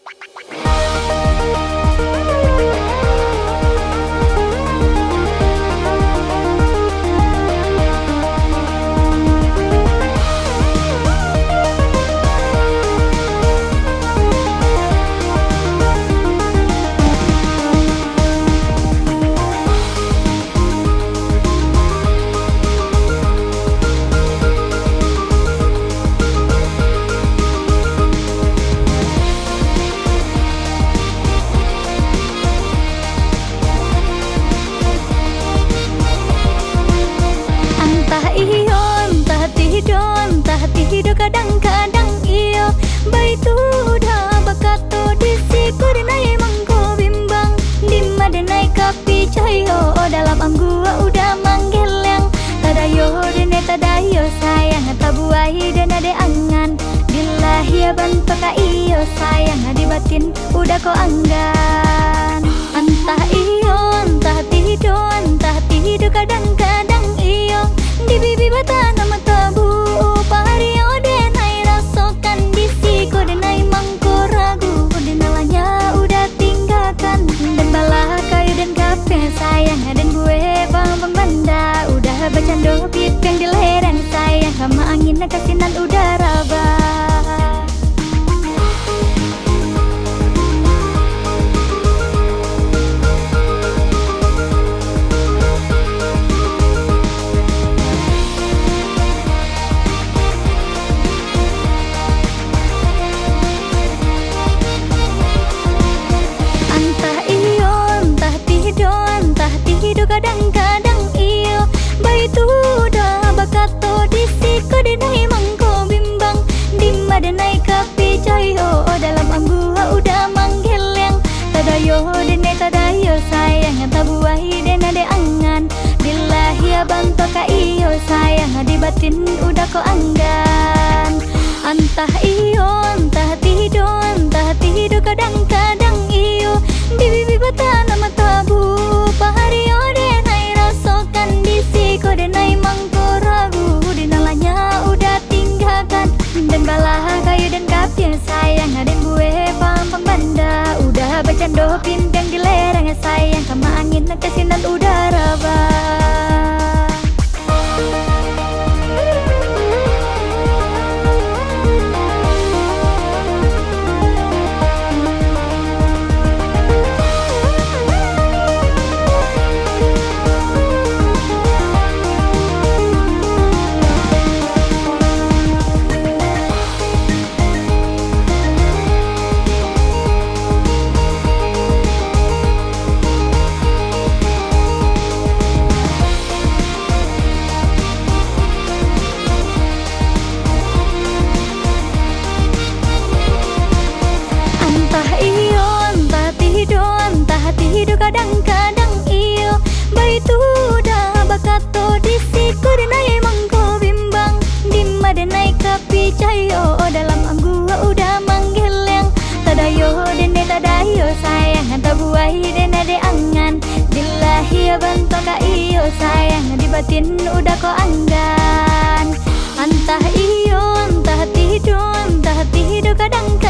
Hidup kadang-kadang iyo Baitu udah bakato disiku denai mangko bimbang Lima denai kapi cayo dalam anggua udah manggeleng Tadayo dene tadayo sayang tabuai dene de angan Dilahi bantaka iyo sayang di batin udah ko anggan Entah iyo entah tidur kadang-kadang iyo Di bibi bata nama tabu Pario denai rasokan disiku denai mangko ragu Denalanya udah tinggalkan Dan balah kayu dan kafe sayang Dan gue bang banda Udah bercanda pipeng di lereng sayang Sama angin kasinan udara bah kadang-kadang iyo Baitu udah bakato disiku denai mangko bimbang Dima denai kapi cayo dalam anggua udah manggeleng Tadayo dene tadayo sayang tabuai dene de angan Dilahi bantaka iyo sayang di batin udah ko anggan Entah iyo entah tidur kadang-kadang iyo Di bibi bata nama tabu Pahario denai rasokan disiku denai mangko ragu Dinalanya udah tinggalkan Dan balah kayu dan kapi sayang Dan gue pampang banda Udah bercanda pimpeng di lereng sayang Sama angin kasinan udara bah kadang-kadang iyo Baitu udah bakato disiku denai mangko bimbang Dima denai kapi cayo dalam anggua udah manggeleng Tadayo dene tadayo sayang tabuai dene de angan Dilahi bantaka iyo sayang di batin udah ko anggan Entah iyo entah tidur kadang-kadang